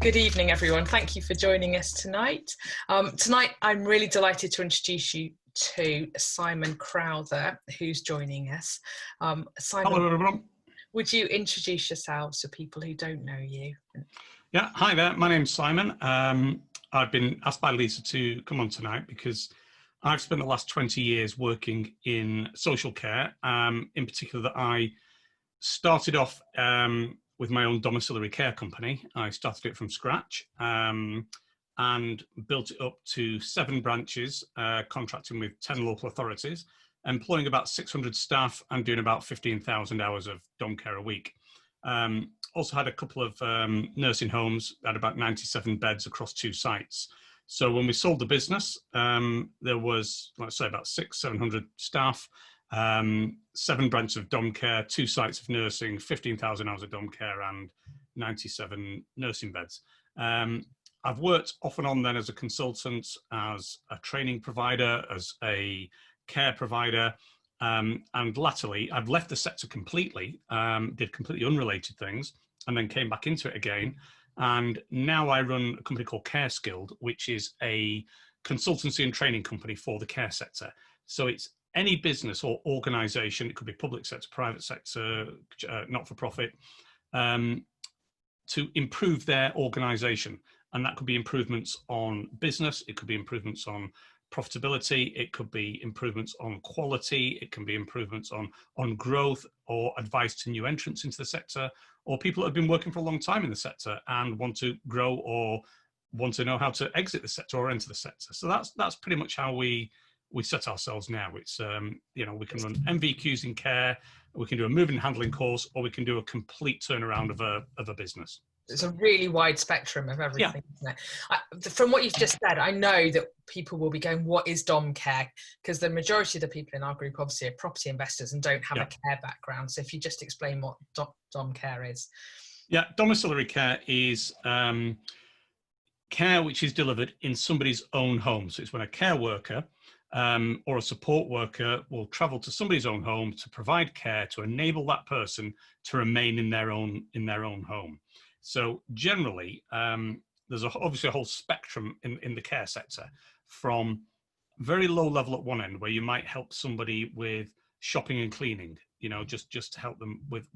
Good evening, everyone. Thank you for joining us tonight. Tonight, I'm really delighted to introduce you to Simon Crowther, who's joining us. Simon, hello, everyone. Would you introduce yourselves to people who don't know you? Yeah, hi there. My name's Simon. I've been asked by Lisa to come on tonight because I've spent the last 20 years working in social care. In particular, that I started off with my own domiciliary care company. I started it from scratch and built it up to 7 branches, contracting with 10 local authorities, employing about 600 staff and doing about 15,000 hours of dom care a week. Also had a couple of nursing homes, had about 97 beds across 2 sites. So when we sold the business, there was, let's say, about 600-700 staff, 7 branches of dom care, 2 sites of nursing, 15,000 hours of dom care, and 97 nursing beds. I've worked off and on then as a consultant, as a training provider, as a care provider, and latterly I've left the sector completely, did completely unrelated things, and then came back into it again. And now I run a company called Care Skilled, which is a consultancy and training company for the care sector. So it's any business or organization, it could be public sector, private sector, not-for-profit, to improve their organization. And that could be improvements on business, it could be improvements on profitability, it could be improvements on quality, it can be improvements on growth, or advice to new entrants into the sector, or people that have been working for a long time in the sector and want to grow or want to know how to exit the sector or enter the sector. So that's pretty much how we set ourselves now. It's you know, we can run MVQs in care, we can do a moving and handling course, or we can do a complete turnaround of a business. It's a really wide spectrum of everything, isn't it? From what you've just said, I know that people will be going, what is dom care? Because the majority of the people in our group obviously are property investors and don't have a care background. So if you just explain what dom care is. Yeah, domiciliary care is care which is delivered in somebody's own home. So it's when a care worker or a support worker will travel to somebody's own home to provide care to enable that person to remain in their own home. So generally, there's obviously a whole spectrum in the care sector, from very low level at one end, where you might help somebody with shopping and cleaning, you know, just to help them with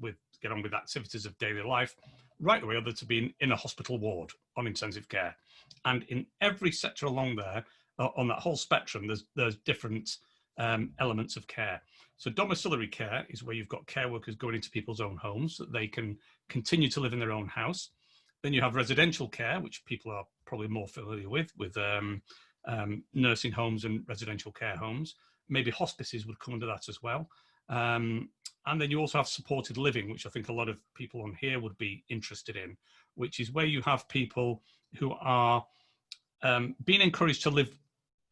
get on with activities of daily life, right the way other to being in a hospital ward on intensive care. And in every sector along there, on that whole spectrum, there's different elements of care. So domiciliary care is where you've got care workers going into people's own homes so that they can continue to live in their own house. Then you have residential care, which people are probably more familiar with nursing homes and residential care homes. Maybe hospices would come under that as well. And then you also have supported living, which I think a lot of people on here would be interested in, which is where you have people who are being encouraged to live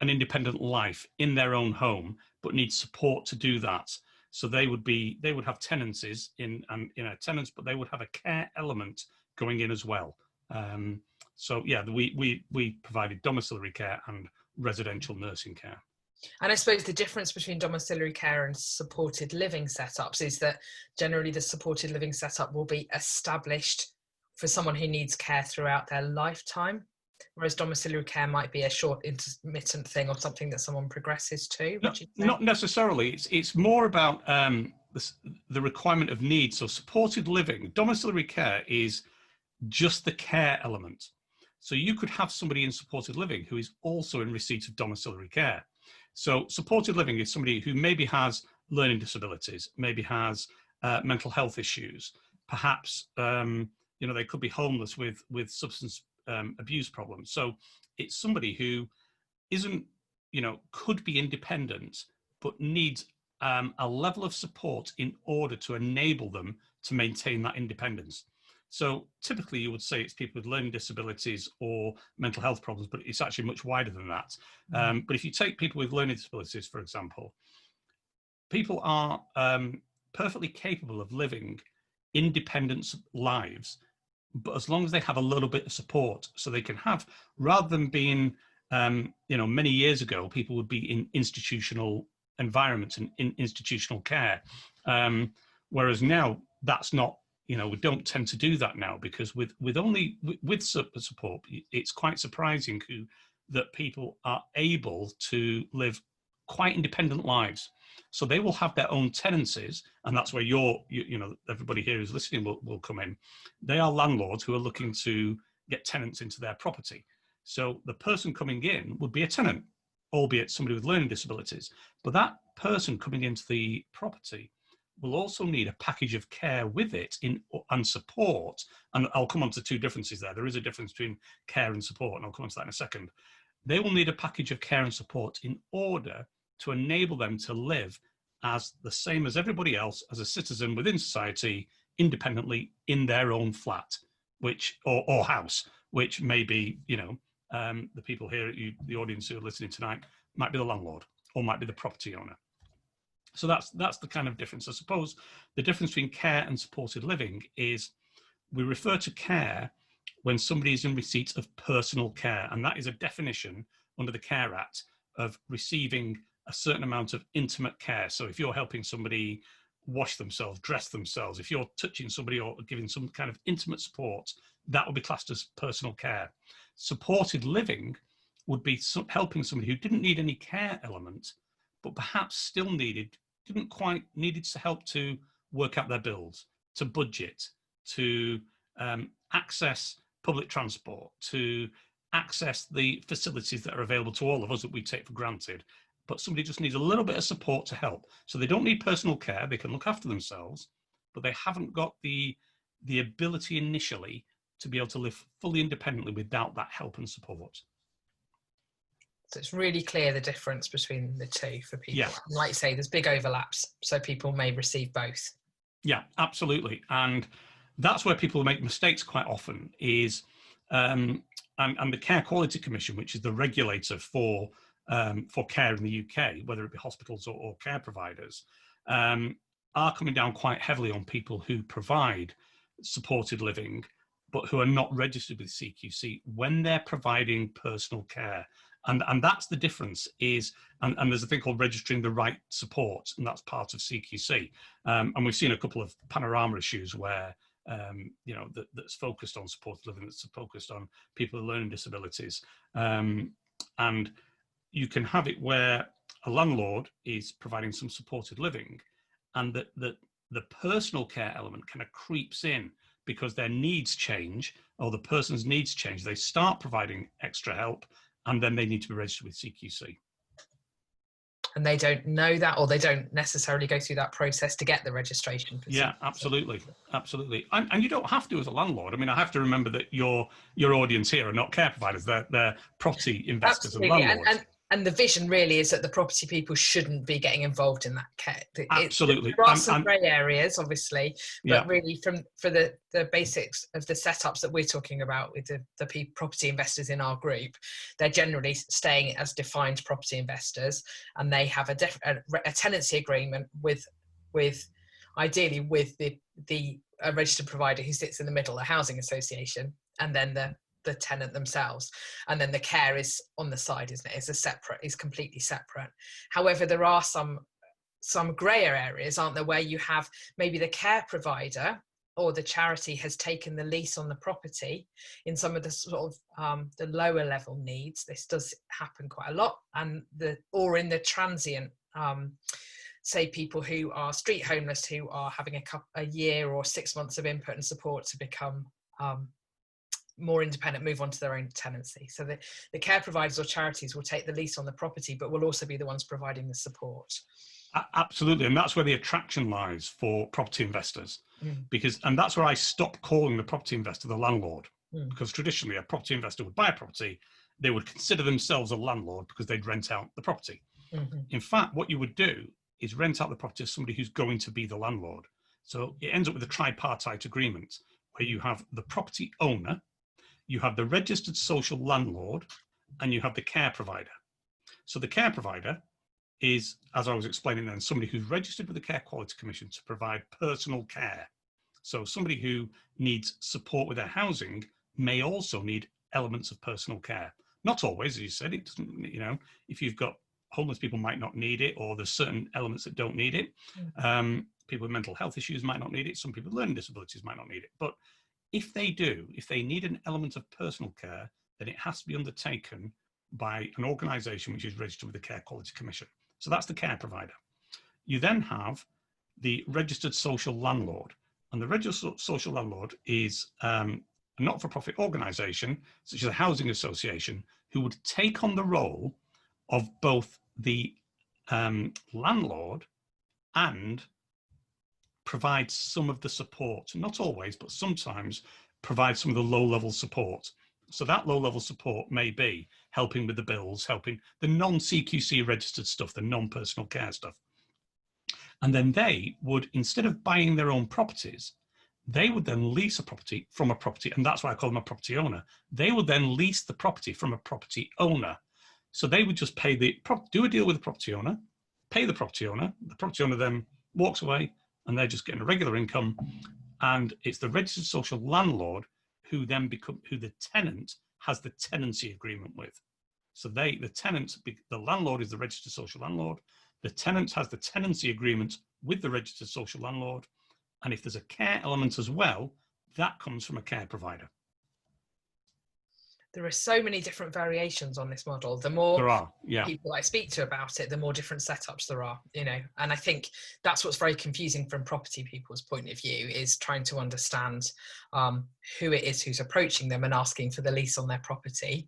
an independent life in their own home, but need support to do that. So they would have tenancies in tenants, but they would have a care element going in as well. So yeah, we provided domiciliary care and residential nursing care. And I suppose the difference between domiciliary care and supported living setups is that generally the supported living setup will be established for someone who needs care throughout their lifetime, whereas domiciliary care might be a short intermittent thing or something that someone progresses to. Not necessarily. It's more about the requirement of need. So supported living, domiciliary care is just the care element. So you could have somebody in supported living who is also in receipt of domiciliary care. So supported living is somebody who maybe has learning disabilities, maybe has mental health issues, perhaps you know, they could be homeless with substance abuse problems. So it's somebody who isn't, you know, could be independent, but needs a level of support in order to enable them to maintain that independence. So typically you would say it's people with learning disabilities or mental health problems, but it's actually much wider than that. But if you take people with learning disabilities, for example, people are perfectly capable of living independent lives, but as long as they have a little bit of support. So they can have, rather than being, you know, many years ago, people would be in institutional environments and in institutional care. Whereas now that's not You know, we don't tend to do that now, because with support, it's quite surprising that people are able to live quite independent lives. So they will have their own tenancies, and that's where you know, everybody here who's listening will come in. They are landlords who are looking to get tenants into their property. So the person coming in would be a tenant, albeit somebody with learning disabilities. But that person coming into the property will also need a package of care with it and support. And I'll come on to two differences there. There is a difference between care and support, and I'll come on to that in a second. They will need a package of care and support in order to enable them to live as the same as everybody else, as a citizen within society, independently in their own flat, or house, which may be, you know, the people here, the audience who are listening tonight, might be the landlord or might be the property owner. So that's the kind of difference. I suppose the difference between care and supported living is we refer to care when somebody is in receipt of personal care, and that is a definition under the Care Act of receiving a certain amount of intimate care. So if you're helping somebody wash themselves, dress themselves, if you're touching somebody or giving some kind of intimate support, that would be classed as personal care. Supported living would be helping somebody who didn't need any care element, but perhaps still didn't quite needed to help to work out their bills, to budget, to access public transport, to access the facilities that are available to all of us that we take for granted. But somebody just needs a little bit of support to help. So they don't need personal care, they can look after themselves, but they haven't got the ability initially to be able to live fully independently without that help and support. So it's really clear the difference between the two for people. Yeah. And like you say, there's big overlaps, so people may receive both. Yeah, absolutely. And that's where people make mistakes quite often is, and the Care Quality Commission, which is the regulator for care in the UK, whether it be hospitals or care providers, are coming down quite heavily on people who provide supported living, but who are not registered with CQC when they're providing personal care. And that's the difference is, and there's a thing called registering the right support, and that's part of CQC. And we've seen a couple of panorama issues where, you know, that's focused on supported living, that's focused on people with learning disabilities. And you can have it where a landlord is providing some supported living, and that the personal care element kind of creeps in because their needs change, or the person's needs change. They start providing extra help, and then they need to be registered with CQC. And they don't know that, or they don't necessarily go through that process to get the registration. Yeah, absolutely, absolutely. And you don't have to as a landlord. I mean, I have to remember that your audience here are not care providers; they're property investors and landlords. And the vision really is that the property people shouldn't be getting involved in that care. Absolutely. There are some grey areas, obviously, but yeah. really for the basics of the setups that we're talking about with the property investors in our group, they're generally staying as defined property investors, and they have a tenancy agreement with ideally with the registered provider who sits in the middle, a housing association, and then the tenant themselves, and then the care is on the side, isn't it? It's completely separate. However, there are some grayer areas, aren't there, where you have maybe the care provider or the charity has taken the lease on the property in some of the sort of the lower level needs. This does happen quite a lot, or in the transient. Say people who are street homeless, who are having a year or 6 months of input and support to become more independent, move on to their own tenancy. So the care providers or charities will take the lease on the property, but will also be the ones providing the support. Absolutely, and that's where the attraction lies for property investors, and that's where I stopped calling the property investor the landlord, because traditionally a property investor would buy a property, they would consider themselves a landlord because they'd rent out the property. In fact, what you would do is rent out the property to somebody who's going to be the landlord. So it ends up with a tripartite agreement where you have the property owner, you have the registered social landlord, and you have the care provider. So the care provider is, as I was explaining then, somebody who's registered with the Care Quality Commission to provide personal care. So somebody who needs support with their housing may also need elements of personal care. Not always, as you said, it doesn't, you know, if you've got homeless people might not need it, or there's certain elements that don't need it. People with mental health issues might not need it. Some people with learning disabilities might not need it. But if they do, if they need an element of personal care, then it has to be undertaken by an organisation which is registered with the Care Quality Commission. So that's the care provider. You then have the registered social landlord. And the registered social landlord is a not-for-profit organisation, such as a housing association, who would take on the role of both the landlord and provide some of the support, not always, but sometimes provide some of the low-level support. So that low-level support may be helping with the bills, helping the non-CQC registered stuff, the non-personal care stuff. And then they would, instead of buying their own properties, they would then lease a property from a property, and that's why I call them a property owner. They would then lease the property from a property owner. So they would just pay do a deal with the property owner, pay the property owner then walks away, and they're just getting a regular income. And it's the registered social landlord who then who the tenant has the tenancy agreement with. So the landlord is the registered social landlord. The tenant has the tenancy agreement with the registered social landlord. And if there's a care element as well, that comes from a care provider. There are so many different variations on this model. The more people I speak to about it, the more different setups there are, and I think that's what's very confusing from property people's point of view, is trying to understand who it is who's approaching them and asking for the lease on their property.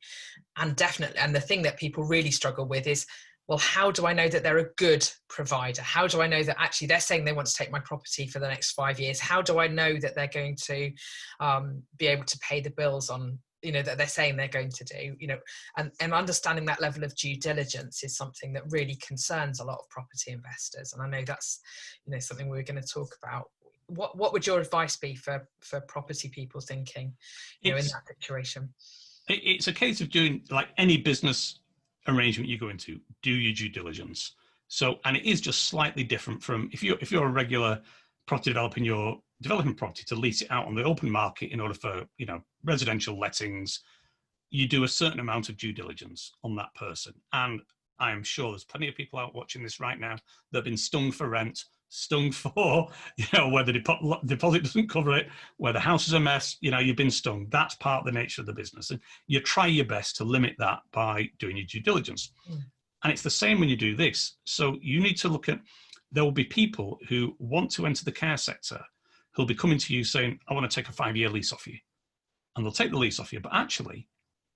And the thing that people really struggle with is, well, how do I know that they're a good provider? How do I know that actually they're saying they want to take my property for the next 5 years? How do I know that they're going to be able to pay the bills on, that they're saying they're going to do, and understanding that level of due diligence is something that really concerns a lot of property investors. And I know that's, something we're going to talk about. What would your advice be for property people thinking, in that situation? It's a case of doing, like any business arrangement you go into, do your due diligence. So, and it is just slightly different from if you're a regular property developer and you're developing property to lease it out on the open market in order for, residential lettings, you do a certain amount of due diligence on that person. And I am sure there's plenty of people out watching this right now that have been stung for rent, stung for, where the deposit doesn't cover it, where the house is a mess, you've been stung. That's part of the nature of the business. And you try your best to limit that by doing your due diligence. And it's the same when you do this. So you need to look at, there will be people who want to enter the care sector who'll be coming to you saying, I want to take a 5-year lease off you. And they'll take the lease off you, but actually,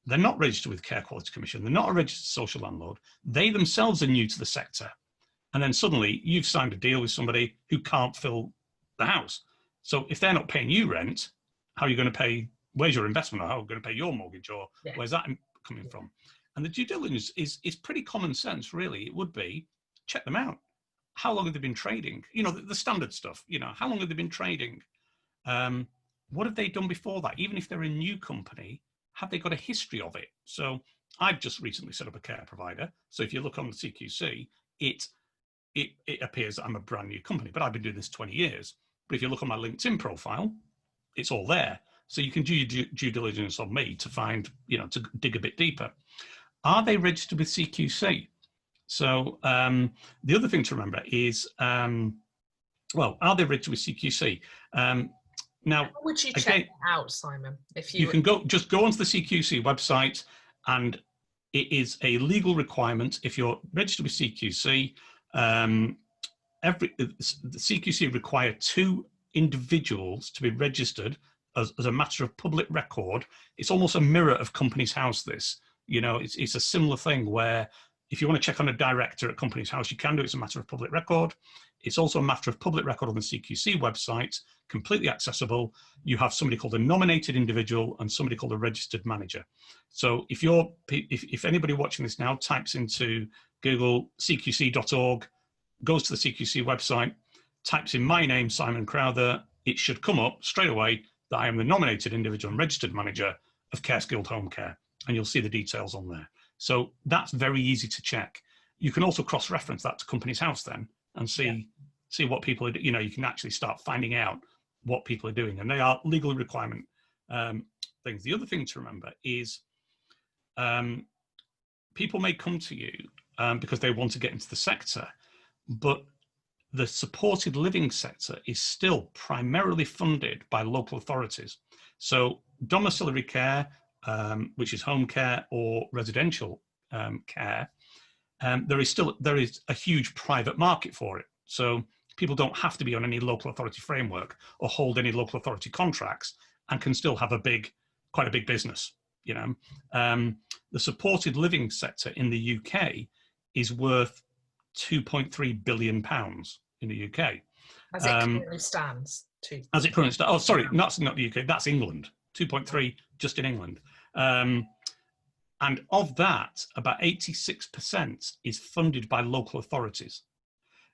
they're not registered with Care Quality Commission. They're not a registered social landlord. They themselves are new to the sector. And then suddenly you've signed a deal with somebody who can't fill the house. So if they're not paying you rent, how are you going to pay, where's your investment, or how are you going to pay your mortgage, or where's that coming from? And the due diligence is pretty common sense, really. It would be, check them out. How long have they been trading? The standard stuff, how long have they been trading? What have they done before that? Even if they're a new company, have they got a history of it? So I've just recently set up a care provider. So if you look on the CQC, it appears that I'm a brand new company, but I've been doing this 20 years. But if you look on my LinkedIn profile, it's all there. So you can do your due diligence on me to find, to dig a bit deeper. Are they registered with CQC? So the other thing to remember is, are they registered with CQC? Now, how would you check out, Simon? If you can go onto the CQC website, and it is a legal requirement. If you're registered with CQC, the CQC require 2 individuals to be registered as a matter of public record. It's almost a mirror of Companies House. This, it's a similar thing where if you want to check on a director at Companies House, you can do it. It's a matter of public record. It's also a matter of public record on the CQC website, completely accessible. You have somebody called a nominated individual and somebody called a registered manager. So if anybody watching this now types into Google cqc.org, goes to the CQC website, types in my name, Simon Crowther, it should come up straight away that I am the nominated individual and registered manager of Care Skilled Home Care, and you'll see the details on there. So that's very easy to check. You can also cross-reference that to Companies House then and see what people are, you can actually start finding out what people are doing, and they are legal requirement things. The other thing to remember is people may come to you because they want to get into the sector, but the supported living sector is still primarily funded by local authorities. So domiciliary care, which is home care or residential care, there is a huge private market for it. So people don't have to be on any local authority framework or hold any local authority contracts and can still have quite a big business. The supported living sector in the UK is worth £2.3 billion in the UK. As it currently stands, too. As it currently stands. Oh, sorry, that's not the UK, that's England. 2.3 just in England. And of that, about 86% is funded by local authorities.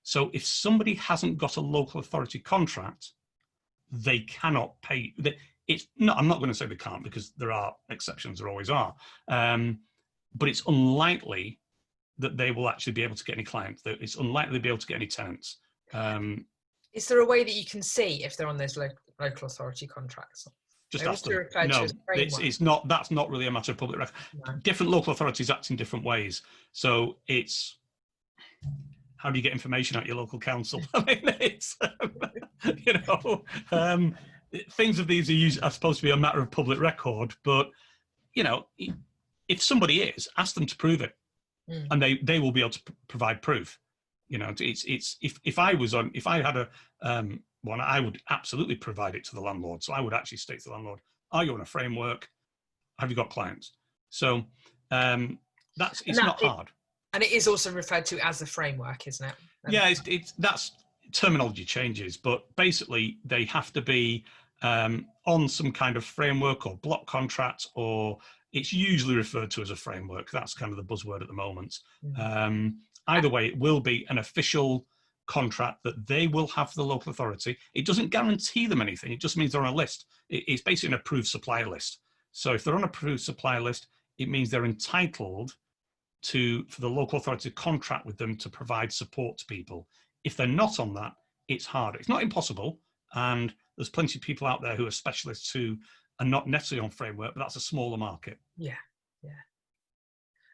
So if somebody hasn't got a local authority contract, they cannot pay. I'm not going to say they can't, because there are exceptions, there always are. But it's unlikely that they will actually be able to get any clients. It's unlikely to be able to get any tenants. Is there a way that you can see if they're on those local authority contracts? Just ask them. No, it's not. That's not really a matter of public record. No. Different local authorities act in different ways. So it's, how do you get information out your local council? I mean, it's things of these are supposed to be a matter of public record, but if somebody is, ask them to prove it, and they will be able to provide proof. It's if I had a one, I would absolutely provide it to the landlord. So I would actually state to the landlord, are you on a framework? Have you got clients? So it's not hard. And it is also referred to as a framework, isn't it? Yeah, that's terminology changes, but basically they have to be on some kind of framework or block contract, or it's usually referred to as a framework. That's kind of the buzzword at the moment. Either way, it will be an official contract that they will have the local authority. It doesn't guarantee them anything. It just means they're on a list. It's basically an approved supplier list. So if they're on an approved supplier list, it means they're entitled for the local authority to contract with them to provide support to people. If they're not on that, it's harder. It's not impossible. And there's plenty of people out there who are specialists who are not necessarily on framework, but that's a smaller market. Yeah.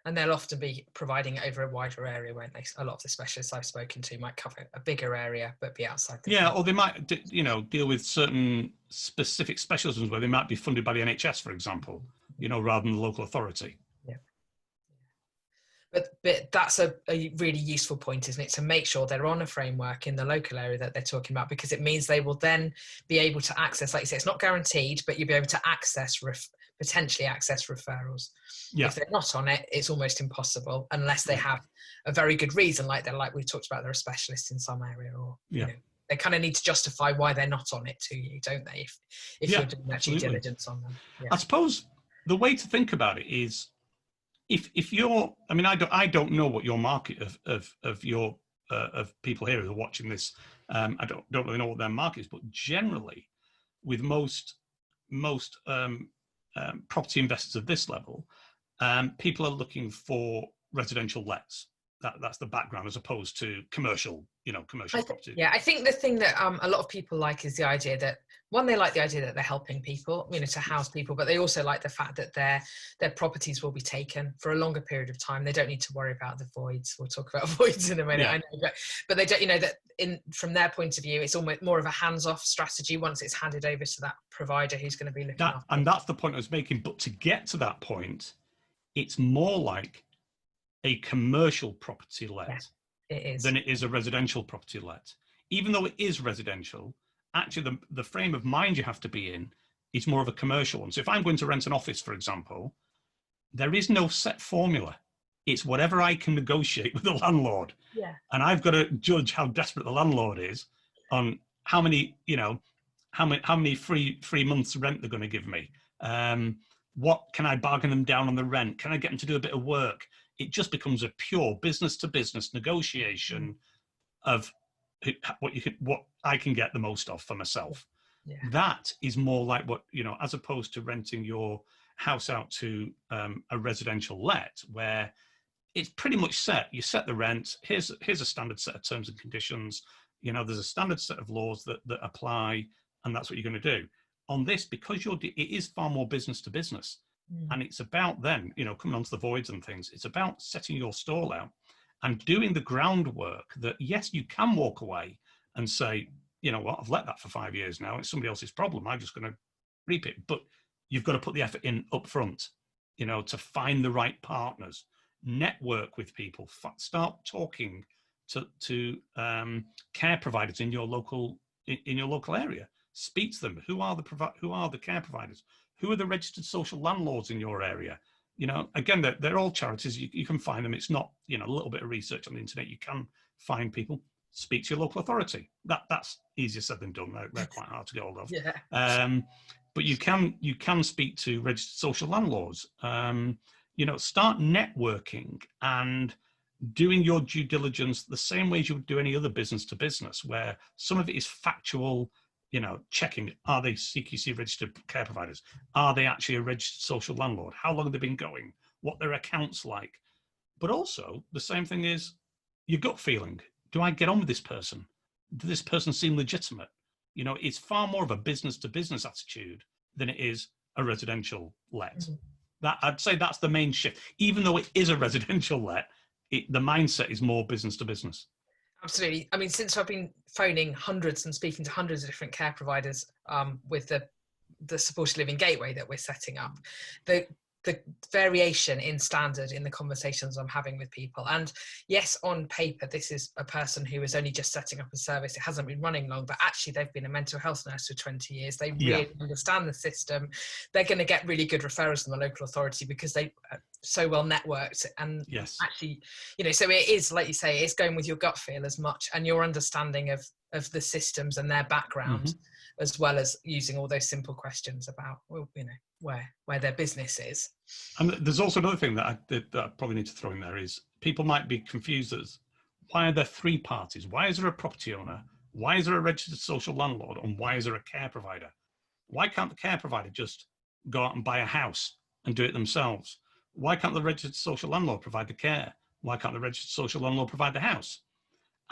And they'll often be providing it over a wider area, won't they? A lot of the specialists I've spoken to might cover a bigger area, but be outside the framework. Or they might, deal with certain specific specialisms where they might be funded by the NHS, for example, rather than the local authority. Yeah. But that's a really useful point, isn't it? To make sure they're on a framework in the local area that they're talking about, because it means they will then be able to access, like you say, it's not guaranteed, but you'll be able to potentially access referrals. Yeah. If they're not on it, it's almost impossible unless they have a very good reason, like we talked about, they're a specialist in some area, or they kind of need to justify why they're not on it to you, don't they? If you're doing that due diligence on them. Yeah. I suppose the way to think about it is, if you're, I don't know what your market of people here who are watching this. I don't really know what their market is, but generally, with most property investors of this level, people are looking for residential lets. That's the background, as opposed to commercial property. Yeah, I think the thing that a lot of people like is the idea that, one, they like the idea that they're helping people, to house people, but they also like the fact that their properties will be taken for a longer period of time. They don't need to worry about the voids. We'll talk about voids in a minute. Yeah. I know, but they don't, that from their point of view, it's almost more of a hands-off strategy once it's handed over to that provider who's going to be looking after it. And that's the point I was making. But to get to that point, it's more like a commercial property let than it is a residential property let. Even though it is residential, actually the frame of mind you have to be in is more of a commercial one. So if I'm going to rent an office, for example, there is no set formula. It's whatever I can negotiate with the landlord. Yeah. And I've got to judge how desperate the landlord is on how many free months rent they're going to give me. What can I bargain them down on the rent? Can I get them to do a bit of work? It just becomes a pure business to business negotiation of what I can get the most of for myself. Yeah. That is more like what, as opposed to renting your house out to a residential let, where it's pretty much set. You set the rent. Here's a standard set of terms and conditions. There's a standard set of laws that apply, and that's what you're going to do. On this, because it is far more business to business. And it's about then, coming onto the voids and things, it's about setting your stall out and doing the groundwork that, yes, you can walk away and say, you know what, I've let that for 5 years now. It's somebody else's problem. I'm just going to reap it. But you've got to put the effort in up front, you know, to find the right partners, network with people, start talking to care providers in your local area. Speak to them. Who are the care providers? Who are the registered social landlords in your area? You know, again, they're all charities. You can find them. It's not, you know, a little bit of research on the internet. You can find people. Speak to your local authority. That's easier said than done. They're quite hard to get hold of. Yeah. But you can speak to registered social landlords. You know, start networking and doing your due diligence the same way as you would do any other business to business, where some of it is factual, you know, checking, are they CQC registered care providers? Are they actually a registered social landlord? How long have they been going? What their accounts like? But also the same thing is your gut feeling. Do I get on with this person? Does this person seem legitimate? You know, it's far more of a business to business attitude than it is a residential let. Mm-hmm. That I'd say that's the main shift. Even though it is a residential let, the mindset is more business to business. Absolutely. I mean, since I've been phoning hundreds and speaking to hundreds of different care providers with the supported living gateway that we're setting up, the variation in standard in the conversations I'm having with people. And yes, on paper, this is a person who is only just setting up a service. It hasn't been running long, but actually they've been a mental health nurse for 20 years. They really understand the system. They're going to get really good referrals from the local authority because they are so well networked. And actually, you know, so it is, like you say, it's going with your gut feel as much and your understanding of the systems and their background, as well as using all those simple questions about, well, you know, where their business is. And there's also another thing that I probably need to throw in there is people might be confused as, why are there three parties? Why is there a property owner? Why is there a registered social landlord? And why is there a care provider? Why can't the care provider just go out and buy a house and do it themselves? Why can't the registered social landlord provide the care? Why can't the registered social landlord provide the house?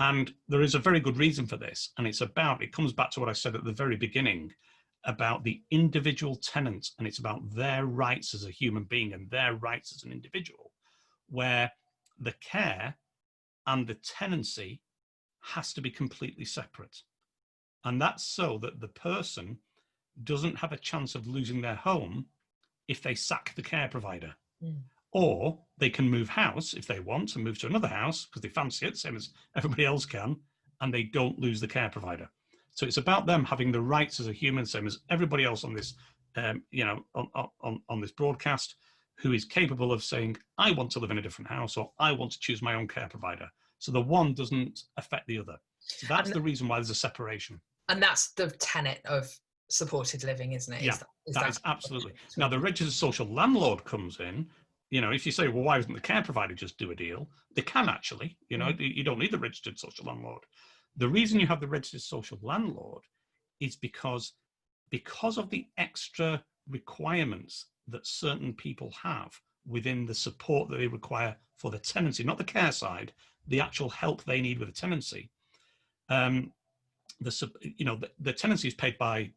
And there is a very good reason for this. And it comes back to what I said at the very beginning about the individual tenant, and it's about their rights as a human being and their rights as an individual, where the care and the tenancy has to be completely separate. And that's so that the person doesn't have a chance of losing their home if they sack the care provider. Or they can move house if they want and move to another house because they fancy it, same as everybody else can, and they don't lose the care provider. So it's about them having the rights as a human, same as everybody else on this, you know, on this broadcast, who is capable of saying, I want to live in a different house, or I want to choose my own care provider. So the one doesn't affect the other. So that's the reason why there's a separation. And that's the tenet of supported living, isn't it? Yeah, that is absolutely. Now the registered social landlord comes in. You know, if you say, well, why doesn't the care provider just do a deal? They can actually, you know, you don't need the registered social landlord. The reason you have the registered social landlord is because of the extra requirements that certain people have within the support that they require for the tenancy, not the care side, the actual help they need with the tenancy. You know, the tenancy is paid by,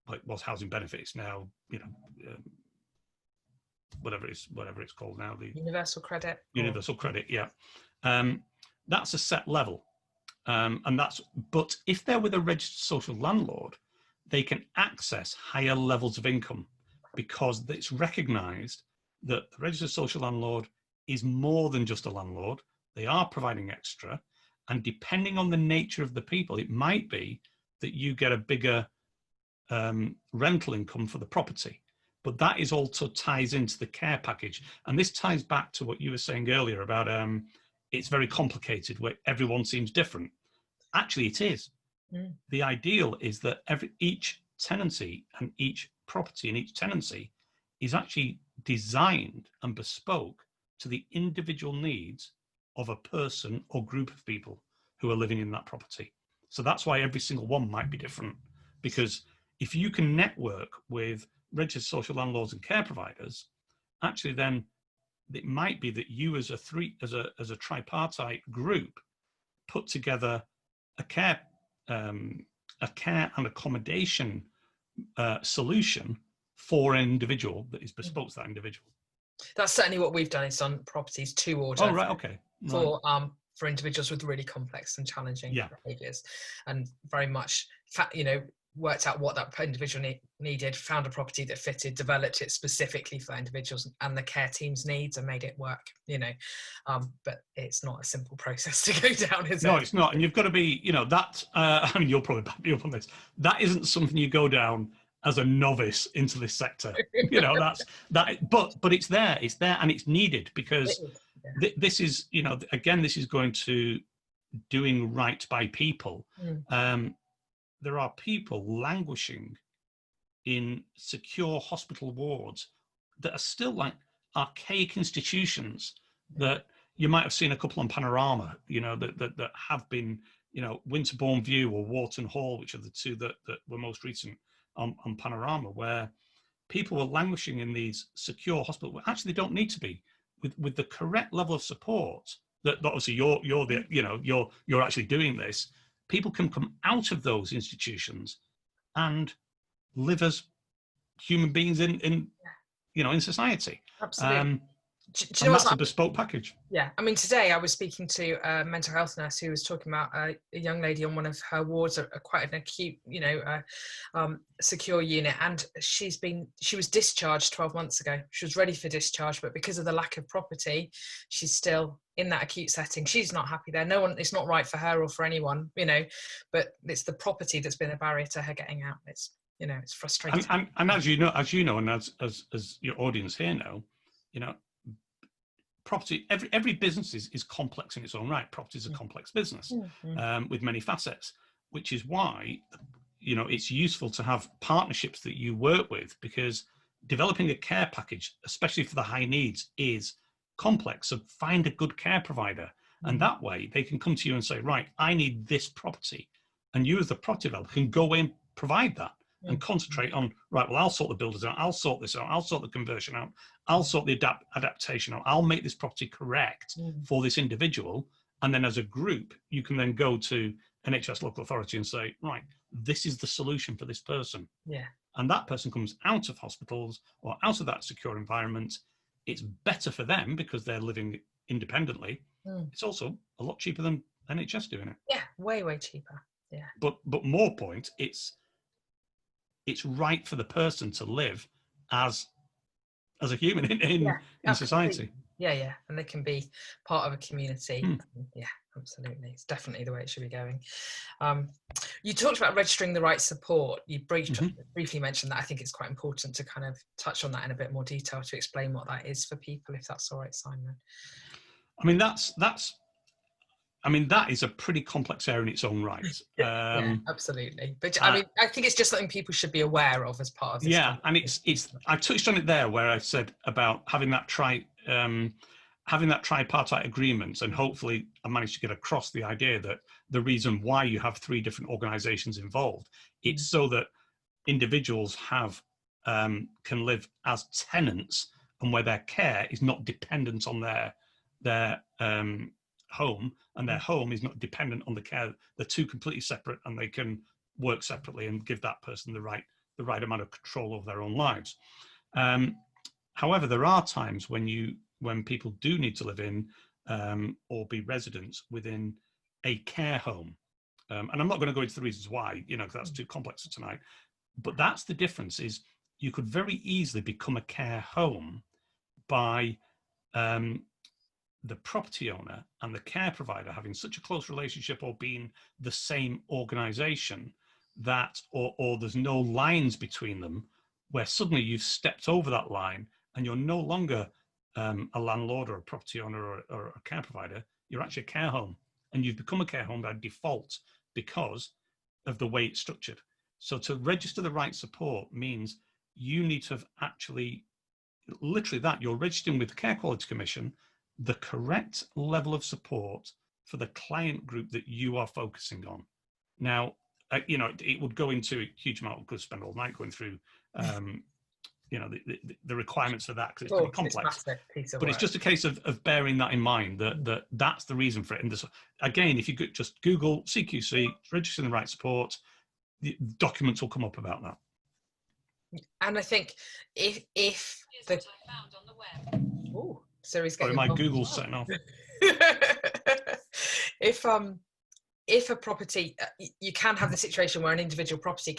like, what's housing benefits now, you know, whatever it's called now, the universal credit. Universal credit, yeah. That's a set level. But if they're with a registered social landlord, they can access higher levels of income because it's recognized that the registered social landlord is more than just a landlord. They are providing extra. And depending on the nature of the people, it might be that you get a bigger rental income for the property. But that is also ties into the care package. And this ties back to what you were saying earlier about it's very complicated where everyone seems different. Actually, it is. The ideal is that each tenancy and each property and each tenancy is actually designed and bespoke to the individual needs of a person or group of people who are living in that property. So that's why every single one might be different, because if you can network with registered social landlords and care providers, actually then it might be that you as a tripartite group put together a care and accommodation solution for an individual that is bespoke to that individual. That's certainly what we've done. Is on properties to order. Oh, right, okay. For for individuals with really complex and challenging Yeah. behaviours, and very much, worked out what that individual needed, found a property that fitted, developed it specifically for individuals and the care team's needs, and made it work. But it's not a simple process to go down, is it? No, it's not. And you've got to be, that, I mean, you'll probably back me up on this. That isn't something you go down as a novice into this sector. But it's there, and it's needed, because this is, again, this is going to doing right by people. There are people languishing in secure hospital wards that are still like archaic institutions that you might have seen a couple on Panorama, that have been, Winterbourne View or Wharton Hall, which are the two that were most recent on Panorama, where people were languishing in these secure hospitals. Well, actually, they don't need to be, with the correct level of support. That obviously you're actually doing this. People can come out of those institutions and live as human beings in society. Absolutely. And that's a bespoke package. Yeah, I mean, today I was speaking to a mental health nurse who was talking about a young lady on one of her wards, quite an acute, secure unit, and she was discharged 12 months ago. She was ready for discharge, but because of the lack of property, she's still in that acute setting. She's not happy there. No one, it's not right for her or for anyone, but it's the property that's been a barrier to her getting out. It's, it's frustrating. And as you know, and as your audience here know, property, every business is complex in its own right. Property is a complex business with many facets, which is why it's useful to have partnerships that you work with, because developing a care package, especially for the high needs, is complex. So find a good care provider, and that way they can come to you and say, right, I need this property, and you as the property developer can go in, provide that, and concentrate on, right, well, I'll sort the builders out, I'll sort this out, I'll sort the conversion out, I'll sort the adaptation out, I'll make this property correct for this individual. And then as a group, you can then go to NHS local authority and say, right, this is the solution for this person. Yeah. And that person comes out of hospitals or out of that secure environment. It's better for them because they're living independently. It's also a lot cheaper than NHS doing it. Yeah, way, way cheaper. Yeah. But more point, it's right for the person to live as a human in society. Yeah, and they can be part of a community. Yeah, absolutely. It's definitely the way it should be going. You talked about registering the right support. You briefly mentioned that. I think it's quite important to kind of touch on that in a bit more detail to explain what that is for people, if that's all right, Simon. I mean, that is a pretty complex area in its own right. Yeah, absolutely. But I think it's just something people should be aware of as part of this. Yeah, and it's. I touched on it there where I said about having that tripartite agreement, and hopefully I managed to get across the idea that the reason why you have three different organisations involved, it's so that individuals can live as tenants, and where their care is not dependent on their home, and their home is not dependent on the care. They're two completely separate, and they can work separately and give that person the right amount of control over their own lives. However, there are times when people do need to live in or be residents within a care home, and I'm not going to go into the reasons why, because that's too complex for tonight. But that's the difference: is you could very easily become a care home by the property owner and the care provider having such a close relationship, or being the same organisation, that or there's no lines between them, where suddenly you've stepped over that line and you're no longer a landlord or a property owner or a care provider. You're actually a care home, and you've become a care home by default because of the way it's structured. So to register the right support means you need to have actually, literally that, you're registering with the Care Quality Commission the correct level of support for the client group that you are focusing on. Now, it would go into a huge amount. We could spend all night going through, the requirements for that, because it's pretty complex. But it's just a case of bearing that in mind, that's the reason for it. And again, if you could just Google CQC, registering the right support, the documents will come up about that. And I think if the I found on the web. Siri's getting my Google's setting off. if a property, you can have the situation where an individual property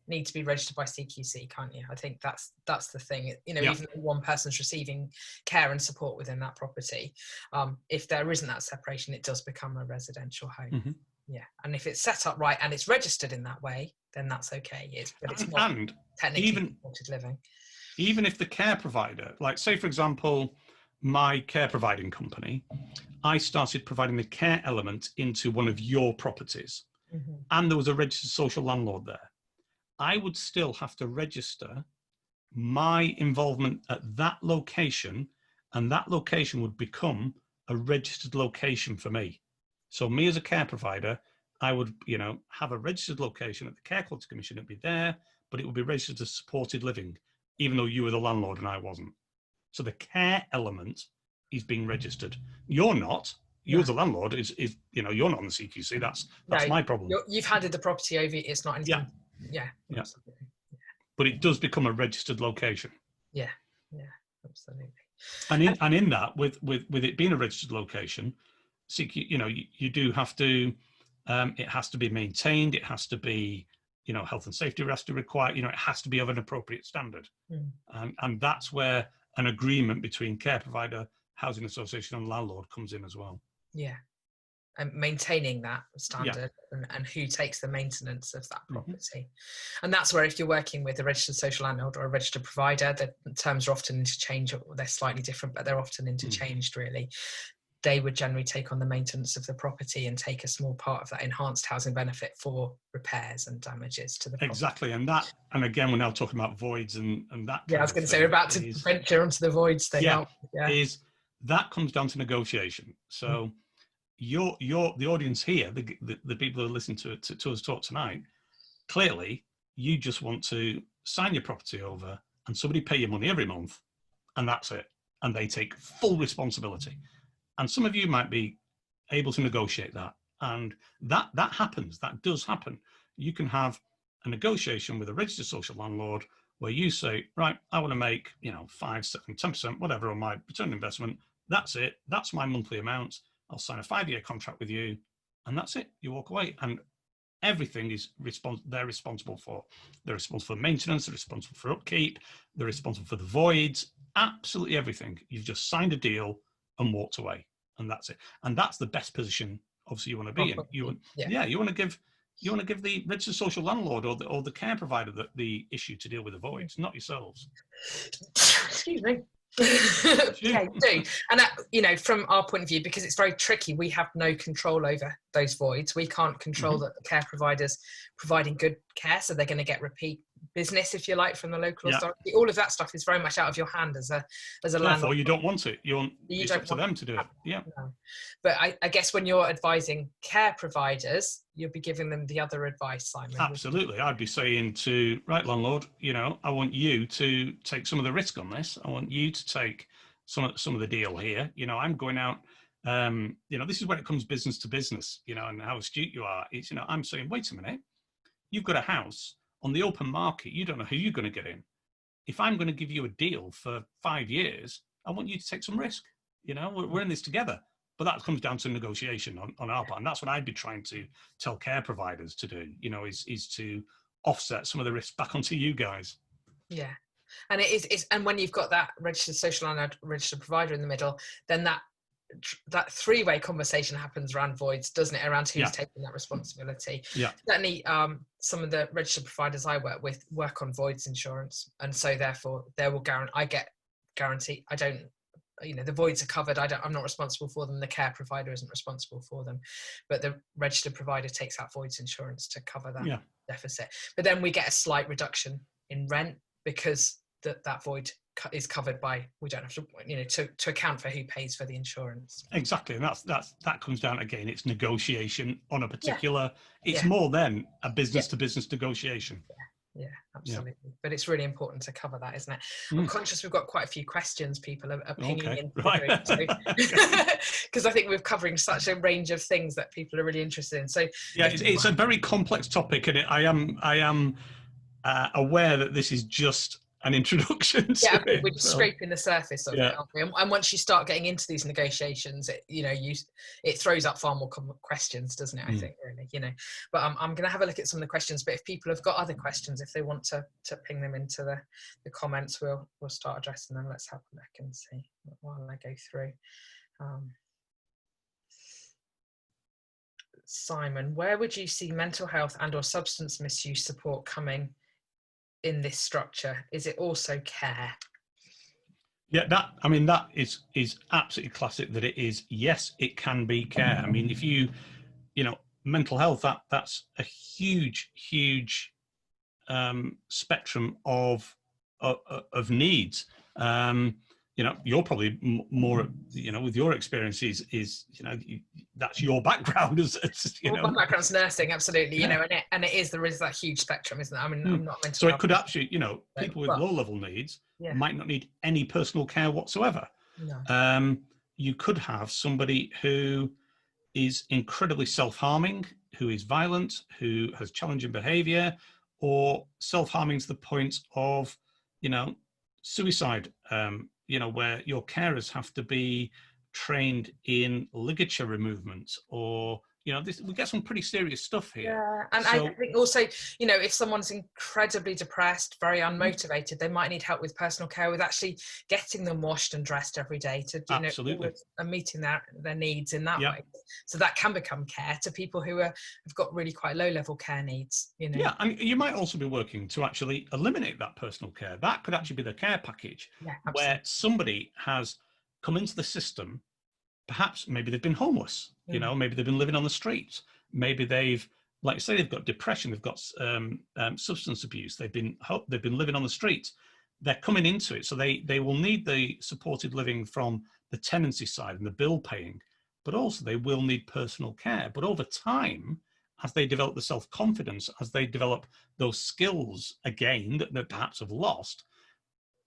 need to be registered by CQC, can't you? I think that's the thing. You know, even though one person's receiving care and support within that property, if there isn't that separation, it does become a residential home. Yeah, and if it's set up right and it's registered in that way, then that's okay. But it's not technically supported living. Even if the care provider, like say for example, my care providing company, I started providing the care element into one of your properties, and there was a registered social landlord there, I would still have to register my involvement at that location, and that location would become a registered location for me. So me as a care provider, I would, have a registered location at the Care Quality Commission. It'd be there, but it would be registered as supported living, even though you were the landlord and I wasn't. So the care element is being registered. You're not. You as a landlord is you're not on the CQC. That's my problem. You've handed the property over. It's not anything. Yeah. Absolutely. But it does become a registered location. Yeah, absolutely. And in that, with it being a registered location, you do have to. It has to be maintained. It has to be, health and safety has to require. It has to be of an appropriate standard. And that's where an agreement between care provider, housing association, and landlord comes in as well. Yeah, and maintaining that standard and who takes the maintenance of that property. And that's where if you're working with a registered social landlord or a registered provider, the terms are often interchangeable. They're slightly different, but they're often interchanged really. They would generally take on the maintenance of the property and take a small part of that enhanced housing benefit for repairs and damages to the property. Exactly, and again, we're now talking about voids and that. Yeah, I was going to say we're about to venture onto the voids thing. Is that comes down to negotiation. So the audience here, the people who listen to us talk tonight, clearly you just want to sign your property over and somebody pay your money every month, and that's it, and they take full responsibility. And some of you might be able to negotiate that. And that happens. That does happen. You can have a negotiation with a registered social landlord where you say, right, I want to make, 5, 7, 10%, whatever on my return on investment. That's it. That's my monthly amount. I'll sign a 5-year contract with you. And that's it. You walk away. And everything is they're responsible for. They're responsible for maintenance. They're responsible for upkeep. They're responsible for the voids. Absolutely everything. You've just signed a deal and walked away, and that's it. And that's the best position, obviously, you want to be in. You want to give the registered social landlord or the care provider the issue to deal with the voids, not yourselves. Excuse me. Yeah, you do. And from our point of view, because it's very tricky, we have no control over those voids. We can't control that the care providers providing good care, so they're going to get repeat business, if you like, from the local authority. All of that stuff is very much out of your hand as a landlord. Therefore, you don't want it. It's up to them to do it. Yeah. No. But I guess when you're advising care providers, you'll be giving them the other advice, Simon. Absolutely. I'd be saying to, right, landlord, I want you to take some of the risk on this. I want you to take some of the deal here. I'm going out, this is when it comes business to business, and how astute you are. It's, I'm saying, wait a minute, you've got a house on the open market. You don't know who you're going to get in. If I'm going to give you a deal for 5 years, I want you to take some risk. We're in this together. But that comes down to negotiation on our part. And that's what I'd be trying to tell care providers to do, is to offset some of the risk back onto you guys. Yeah. And and when you've got that registered social landlord, registered provider in the middle, then that three-way conversation happens around voids, doesn't it? Around who's taking that responsibility. Yeah. Certainly, some of the registered providers I work with work on voids insurance, and so therefore I get guarantee. I don't. The voids are covered. I'm not responsible for them. The care provider isn't responsible for them, but the registered provider takes out voids insurance to cover that deficit. But then we get a slight reduction in rent because that void is covered by, we don't have to, to account for who pays for the insurance. Exactly. And that comes down, again, it's negotiation on a particular, it's more than a business to business negotiation. Yeah, absolutely. Yeah. But it's really important to cover that, isn't it? I'm conscious we've got quite a few questions people are pinging in. Right. Because I think we're covering such a range of things that people are really interested in. So it's a very complex topic, and I am aware that this is just an introduction to Yeah, I think we're it. just So, scraping the surface of it, yeah. aren't we? And once you start getting into these negotiations, it throws up far more questions, doesn't it? I think, really, But I'm going to have a look at some of the questions. But if people have got other questions, if they want to ping them into the comments, we'll start addressing them. Let's have a look and see while I go through. Simon, where would you see mental health and/or substance misuse support coming in this structure? Is it also care? Yeah, that is absolutely classic. That it is. Yes, it can be care. I mean, if you mental health, that's a huge spectrum of needs. You're probably more, with your experiences is that's your background as Well, my background's nursing, absolutely. Yeah. And there is that huge spectrum, isn't it? I mean, I'm not mental So it health, could actually, people with but low-level needs yeah, might not need any personal care whatsoever. no. You could have somebody who is incredibly self-harming, who is violent, who has challenging behavior, or self-harming to the point of, suicide, where your carers have to be trained in ligature removement, or, we get some pretty serious stuff here. Yeah, and So, I think also, if someone's incredibly depressed, very unmotivated, they might need help with personal care, with actually getting them washed and dressed every day to, absolutely. and meeting their needs in that Yeah. way. So that can become care to people who have got really quite low-level care needs. Yeah, and you might also be working to actually eliminate that personal care. That could actually be the care package, Yeah, where somebody has come into the system. Perhaps maybe they've been homeless, maybe they've been living on the streets, maybe they've, like I say, they've got depression, they've got substance abuse, they've been living on the streets. They're coming into it, so they will need the supported living from the tenancy side and the bill paying, but also they will need personal care. But over time, as they develop the self-confidence, as they develop those skills again that perhaps have lost,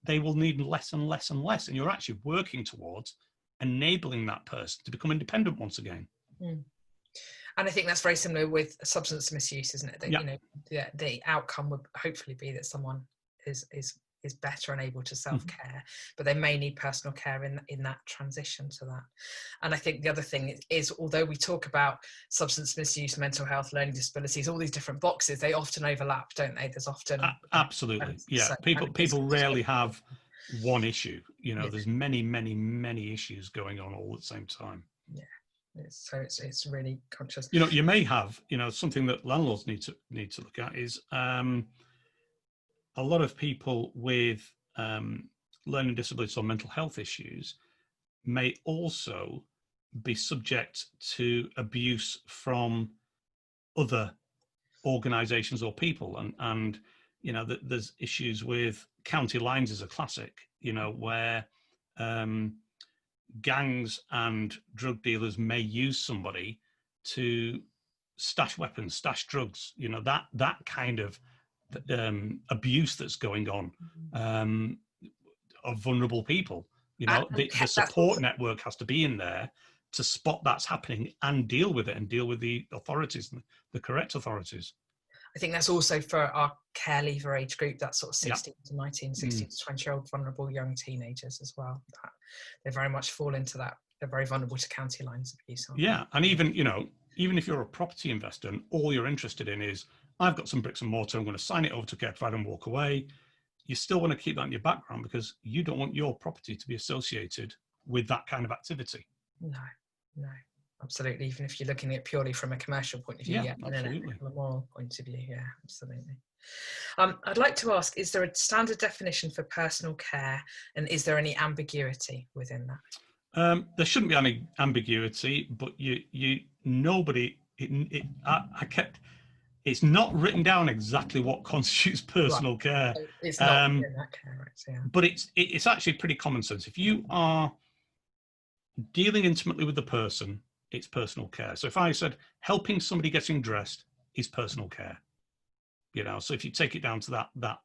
they will need less and less and less. And you're actually working towards enabling that person to become independent once again. And I think that's very similar with substance misuse, isn't it? That the outcome would hopefully be that someone is better and able to self-care, but they may need personal care in that transition to that. And I think the other thing is, although we talk about substance misuse, mental health, learning disabilities, all these different boxes, they often overlap, don't they? There's often absolutely, yeah. People rarely have one issue. There's many issues going on all at the same time. Yeah. So it's really conscious. You may have, something that landlords need to look at is a lot of people with learning disabilities or mental health issues may also be subject to abuse from other organizations or people. And there's issues with county lines as a classic, where gangs and drug dealers may use somebody to stash weapons, stash drugs, that kind of abuse that's going on of vulnerable people. The support network has to be in there to spot that's happening and deal with it, and deal with the authorities, the correct authorities. I think that's also for our care leaver age group, that sort of 16 to 19, 16 to 20-year-old vulnerable young teenagers as well. They very much fall into that. They're very vulnerable to county lines abuse. Yeah, and even if you're a property investor and all you're interested in is, I've got some bricks and mortar, I'm going to sign it over to care provider and walk away, you still want to keep that in your background, because you don't want your property to be associated with that kind of activity. No, absolutely. Even if you're looking at it purely from a commercial point of view, absolutely. From a moral point of view, absolutely. I'd like to ask, is there a standard definition for personal care, and is there any ambiguity within that? There shouldn't be any ambiguity, but nobody. It's not written down exactly what constitutes personal care. It's not in that care, but it's actually pretty common sense. If you are dealing intimately with the person, it's personal care. So if I said helping somebody getting dressed is personal care, so if you take it down to that,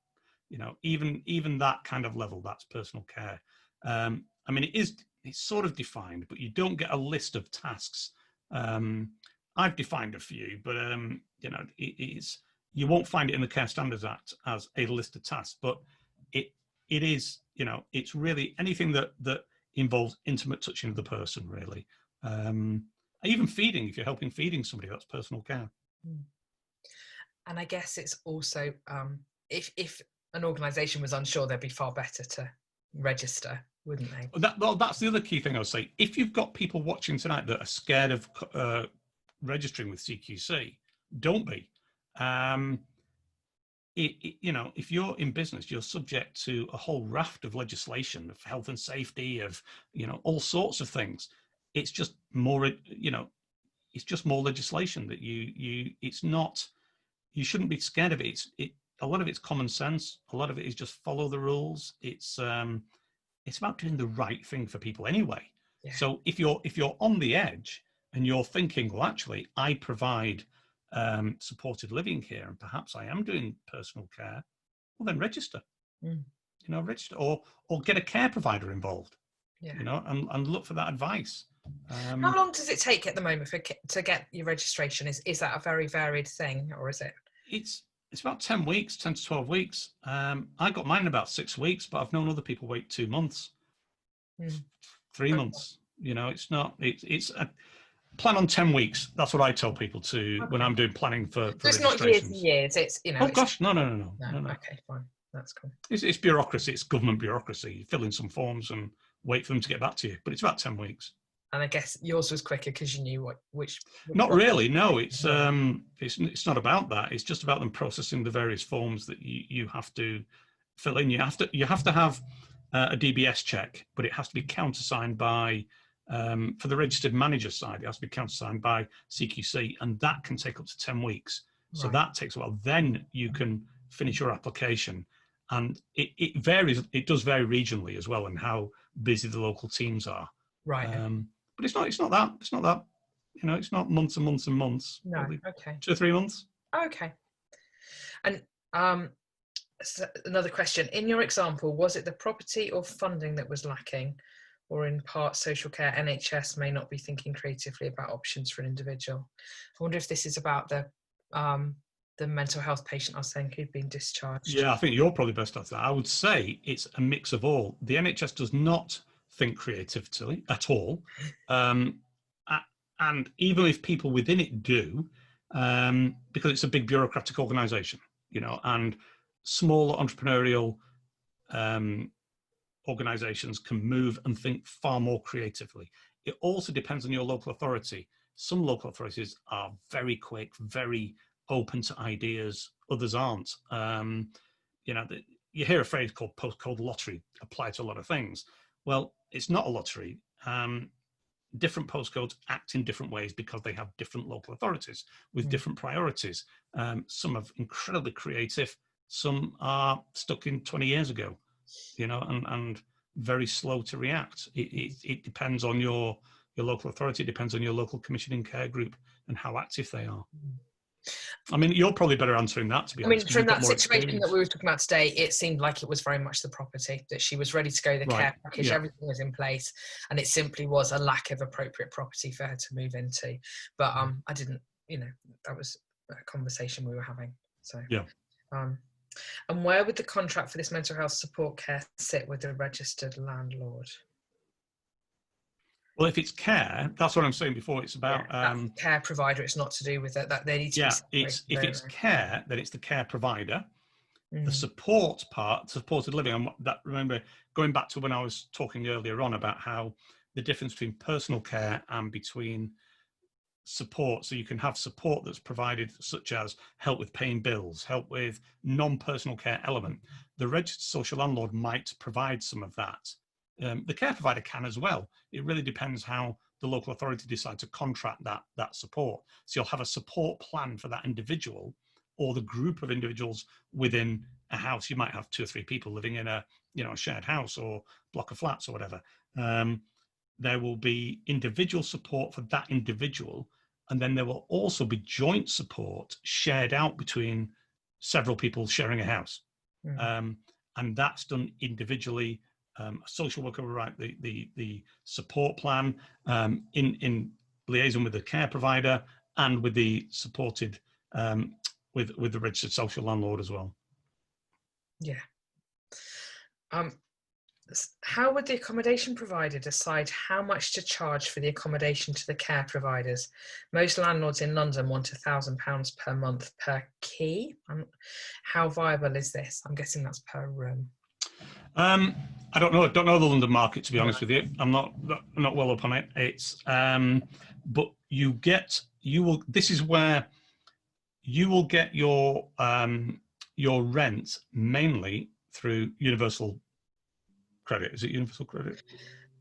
even that kind of level, that's personal care. I mean, it's sort of defined, but you don't get a list of tasks. I've defined a few, but you won't find it in the Care Standards Act as a list of tasks, but it is, you know, it's really anything that involves intimate touching of the person, really. Even feeding, if you're helping feeding somebody, that's personal care. And I guess it's also, if an organisation was unsure, they'd be far better to register, wouldn't they? Well, that's the other key thing I would say. If you've got people watching tonight that are scared of registering with CQC, don't be. You know, if you're in business, you're subject to a whole raft of legislation, of health and safety, of, you know, all sorts of things. It's just more, you know, it's just more legislation that it's not, you shouldn't be scared of it. A lot of it's common sense. A lot of it is just follow the rules. It's about doing the right thing for people anyway. Yeah. So if you're on the edge and you're thinking, well, actually, I provide supported living here, and perhaps I am doing personal care, well, then register. You know, register or get a care provider involved. Yeah. You know, and look for that advice. How long does it take at the moment to get your registration? Is that a very varied thing, or is it? It's about 10 weeks, 10 to 12 weeks. I got mine in about 6 weeks, but I've known other people wait 2 months, 3 months. You know, it's not. It's a plan on 10 weeks. That's what I tell people to when I'm doing planning for it's registrations. Not years and years. It's, you know. Oh gosh, no. Okay, fine. That's cool. It's bureaucracy. It's government bureaucracy. You fill in some forms and wait for them to get back to you. But it's about 10 weeks. And I guess yours was quicker because you knew which. Not really. No, it's not about that. It's just about them processing the various forms that you have to fill in. You have to have a DBS check, but it has to be countersigned by for the registered manager side. It has to be countersigned by CQC, and that can take up to 10 weeks. So that takes a while. Then you can finish your application, and it varies. It does vary regionally as well, and how busy the local teams are. Right. But it's not that, you know, it's not months and months and months. No, okay. 2 or 3 months. Okay. And so another question. In your example, was it the property or funding that was lacking, or in part social care? NHS may not be thinking creatively about options for an individual. I wonder if this is about the mental health patient I was saying who'd been discharged. Yeah, I think you're probably best at that. I would say it's a mix of all. The NHS does not think creatively at all, and even if people within it do, because it's a big bureaucratic organisation, you know, and small entrepreneurial organisations can move and think far more creatively. It also depends on your local authority. Some local authorities are very quick, very open to ideas. Others aren't. You know, you hear a phrase called postcode lottery apply to a lot of things. Well, it's not a lottery. Different postcodes act in different ways because they have different local authorities with different priorities. Some are incredibly creative. Some are stuck in 20 years ago, you know, and very slow to react. It depends on your local authority. It depends on your local commissioning care group and how active they are. I mean, you're probably better answering that, to be honest. I mean, from that situation that we were talking about today, it seemed like it was very much the property, that she was ready to go, the care package, everything was in place, and it simply was a lack of appropriate property for her to move into. But I didn't, you know, that was a conversation we were having. So yeah. And where would the contract for this mental health support care sit with the registered landlord? Well, if it's care, that's what I'm saying before. It's about care provider. It's not to do with that. That they need to. Yeah, if it's care, then it's the care provider. The support part, supported living. And that, remember, going back to when I was talking earlier on about how the difference between personal care and between support. So you can have support that's provided, such as help with paying bills, help with non-personal care element. The registered social landlord might provide some of that. The care provider can as well. It really depends how the local authority decide to contract that support. So you'll have a support plan for that individual or the group of individuals within a house. You might have 2 or 3 people living in a shared house or block of flats or whatever. There will be individual support for that individual, and then there will also be joint support shared out between several people sharing a house. And that's done individually. A social worker will write the support plan in liaison with the care provider and with the supported with the registered social landlord as well. Yeah. Um, how would the accommodation provider decide how much to charge for the accommodation to the care providers? Most landlords in London want £1,000 per month per key. How viable is this? I'm guessing that's per room. I don't know. I don't know the London market, to be honest No. with you. I'm not well up on it. It's but this is where you will get your rent mainly through universal credit. Is it universal credit?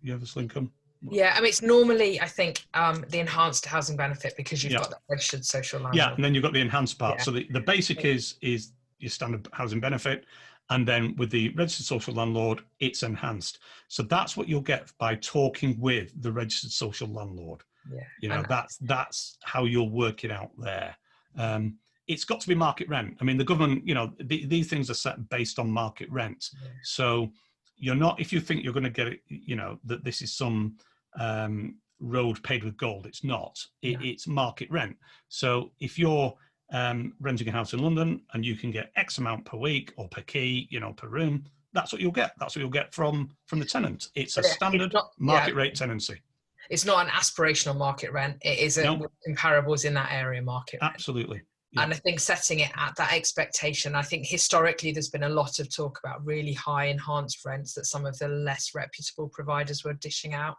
Universal income? Yeah, I mean, it's normally, I think, the enhanced housing benefit, because you've Yeah. got that registered social landlord. Yeah, and then you've got the enhanced part. Yeah. So the basic is your standard housing benefit, and then with the registered social landlord, it's enhanced. So that's what you'll get by talking with the registered social landlord. Yeah, You know, that's how you'll work it out there. It's got to be market rent. I mean, the government, you know, these things are set based on market rent. yeah. So you're not, if you think you're going to get it, you know, that this is some road paved with gold, it's not. It's market rent. So if you're renting a house in London and you can get X amount per week or per key, you know, per room, that's what you'll get. That's what you'll get from the tenant. It's a standard market rate tenancy. It's not an aspirational market rent. It is comparables in that area market rent. Absolutely. Yeah. And I think setting it at that expectation, I think historically there's been a lot of talk about really high enhanced rents that some of the less reputable providers were dishing out,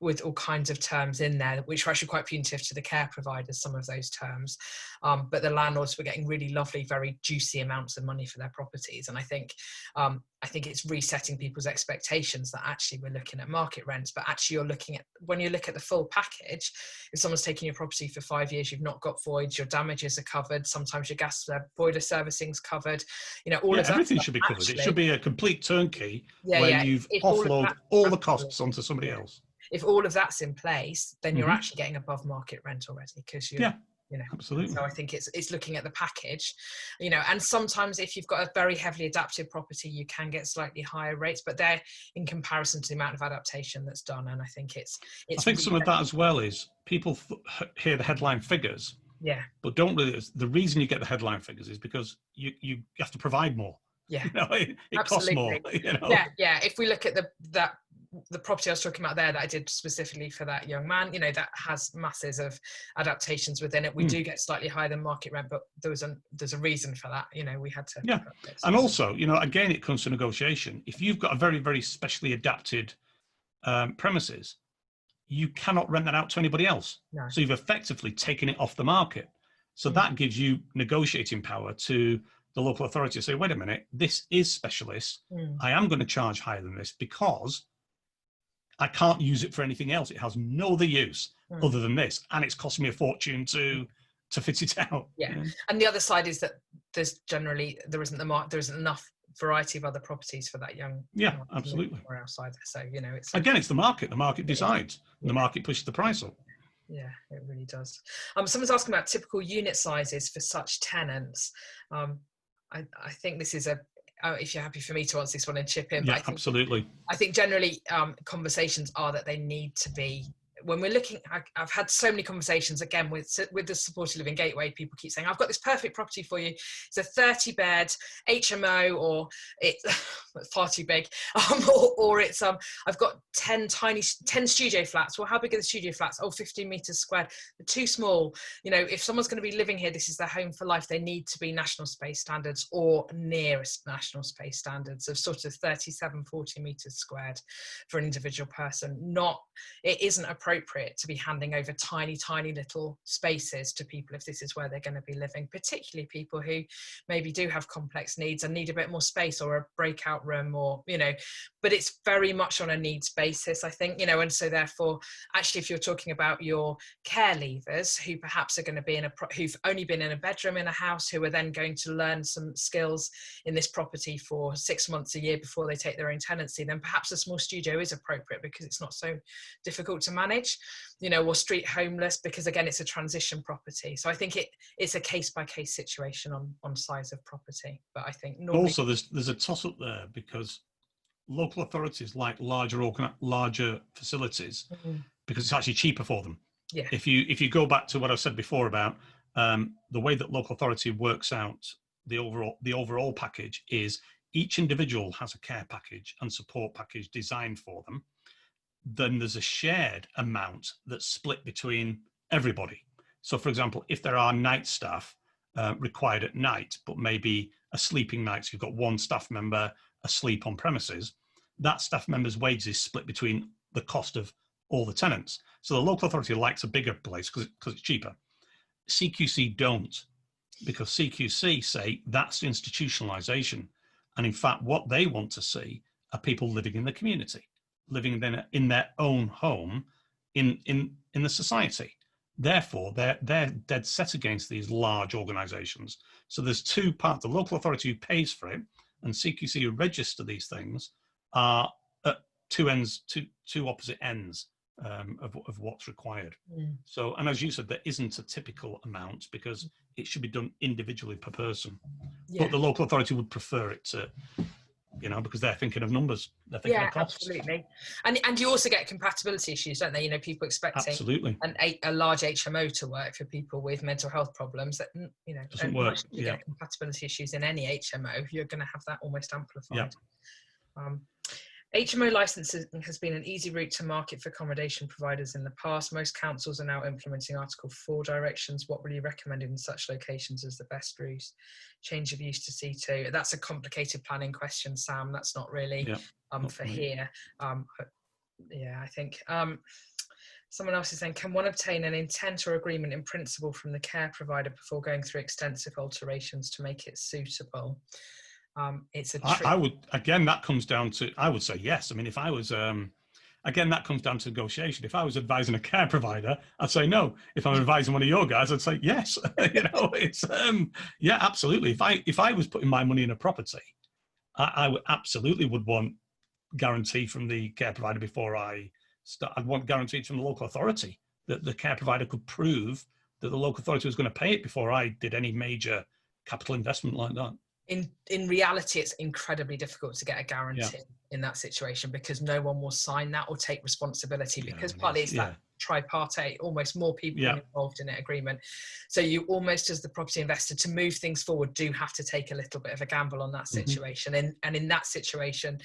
with all kinds of terms in there, which were actually quite punitive to the care providers, some of those terms. But the landlords were getting really lovely, very juicy amounts of money for their properties. And I think it's resetting people's expectations that actually we're looking at market rents, but actually when you look at the full package, if someone's taking your property for 5 years, you've not got voids, your damages are covered, sometimes your gas boiler servicing's covered, you know, all of that. Everything should be covered. It should be a complete turnkey where you've offloaded all the costs onto somebody else. If all of that's in place, then you're actually getting above market rent already, because you know, absolutely. So I think it's looking at the package, you know, and sometimes if you've got a very heavily adapted property, you can get slightly higher rates, but they're in comparison to the amount of adaptation that's done. And I think it's I think some of that as well is people hear the headline figures, but don't really. The reason you get the headline figures is because you have to provide more. Yeah, you know, it costs more. You know? Yeah. If we look at the property I was talking about there that I did specifically for that young man, you know, that has masses of adaptations within it. We do get slightly higher than market rent, but there's a reason for that. You know, we had to. Yeah, and also, you know, again, it comes to negotiation. If you've got a very, very specially adapted premises, you cannot rent that out to anybody else. No. So you've effectively taken it off the market. So that gives you negotiating power to the local authority to say, wait a minute, this is specialist. I am going to charge higher than this because I can't use it for anything else. It has no other use other than this, and it's costing me a fortune to fit it out. Yeah, and the other side is that there isn't enough variety of other properties for that young. Yeah, absolutely. Or outside, so you know, it's the market. The market decides. The market pushes the price up. Yeah, it really does. Someone's asking about typical unit sizes for such tenants. I think this is if you're happy for me to answer this one and chip in. Yeah, but absolutely. I think generally conversations are that they need to be, when we're looking, I've had so many conversations again with the supported living gateway. People keep saying, I've got this perfect property for you. It's a 30-bed HMO, or it's far too big, or it's I've got 10 studio flats. Well, how big are the studio flats? 15 meters squared. They're too small. You know, if someone's going to be living here, this is their home for life, they need to be national space standards or nearest national space standards of sort of 40 meters squared for an individual person. It isn't appropriate to be handing over tiny little spaces to people if this is where they're going to be living, particularly people who maybe do have complex needs and need a bit more space or a breakout room, or, you know, but it's very much on a needs basis, I think, you know. And so therefore, actually, if you're talking about your care leavers who perhaps are going to be who've only been in a bedroom in a house, who are then going to learn some skills in this property for 6 months, a year before they take their own tenancy, then perhaps a small studio is appropriate because it's not so difficult to manage, you know, or street homeless, because again, it's a transition property. So I think it's a case-by-case situation on size of property. But I think normally, also there's a toss-up there, because local authorities like larger facilities because it's actually cheaper for them. Yeah. If you go back to what I said before about the way that local authority works out the overall package is each individual has a care package and support package designed for them, then there's a shared amount that's split between everybody. So for example, if there are night staff required at night, but maybe a sleeping night, so you've got one staff member asleep on premises, that staff member's wages is split between the cost of all the tenants. So the local authority likes a bigger place because it's cheaper. CQC don't, because CQC say that's institutionalization. And in fact, what they want to see are people living in the community, living in their own home in the society. Therefore, they're dead set against these large organizations. So there's two parts. The local authority who pays for it and CQC who register these things are at two opposite ends of what's required. So, and as you said, there isn't a typical amount because it should be done individually per person. But the local authority would prefer it to, because they're thinking of numbers, they're thinking of costs. Absolutely. And you also get compatibility issues, don't they? People expecting absolutely a large HMO to work for people with mental health problems that, doesn't work. You get compatibility issues in any HMO, you're going to have that almost amplified. HMO licensing has been an easy route to market for accommodation providers in the past. Most councils are now implementing Article 4 directions. What will you recommend in such locations as the best route? Change of use to C2. That's a complicated planning question, Sam. That's not really for here. I think someone else is saying, can one obtain an intent or agreement in principle from the care provider before going through extensive alterations to make it suitable? It's a trick. I would, again, that comes down to, I would say yes. I mean, if I was, again, that comes down to negotiation. If I was advising a care provider, I'd say no. If I'm advising one of your guys, I'd say yes. It's, absolutely. If I was putting my money in a property, I would absolutely would want guarantee from the care provider before I start. I'd want guarantees from the local authority that the care provider could prove that the local authority was going to pay it before I did any major capital investment like that. In reality, it's incredibly difficult to get a guarantee in that situation because no one will sign that or take responsibility because partly it's that tripartite, almost more people involved in it agreement. So you almost, as the property investor, to move things forward, do have to take a little bit of a gamble on that situation. And in that situation,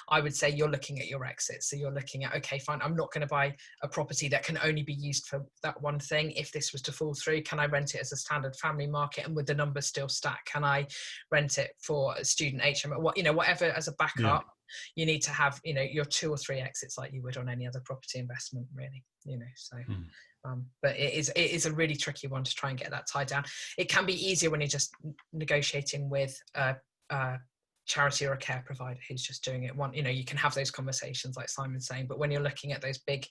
I would say you're looking at your exit. So you're looking at, okay, fine, I'm not going to buy a property that can only be used for that one thing. If this was to fall through, can I rent it as a standard family market? And would the numbers still stack? Can I rent it for a student HMO? Whatever as a backup. You need to have, your 2 or 3 exits like you would on any other property investment, really, but it is a really tricky one to try and get that tied down. It can be easier when you're just negotiating with a charity or a care provider who's just doing it you can have those conversations like Simon's saying, but when you're looking at those big,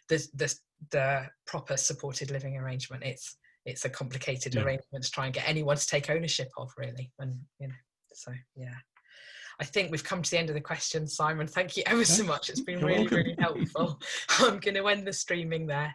the proper supported living arrangement, it's a complicated arrangement to try and get anyone to take ownership of, really. And, I think we've come to the end of the questions, Simon. Thank you ever so much. It's been really helpful. I'm going to end the streaming there.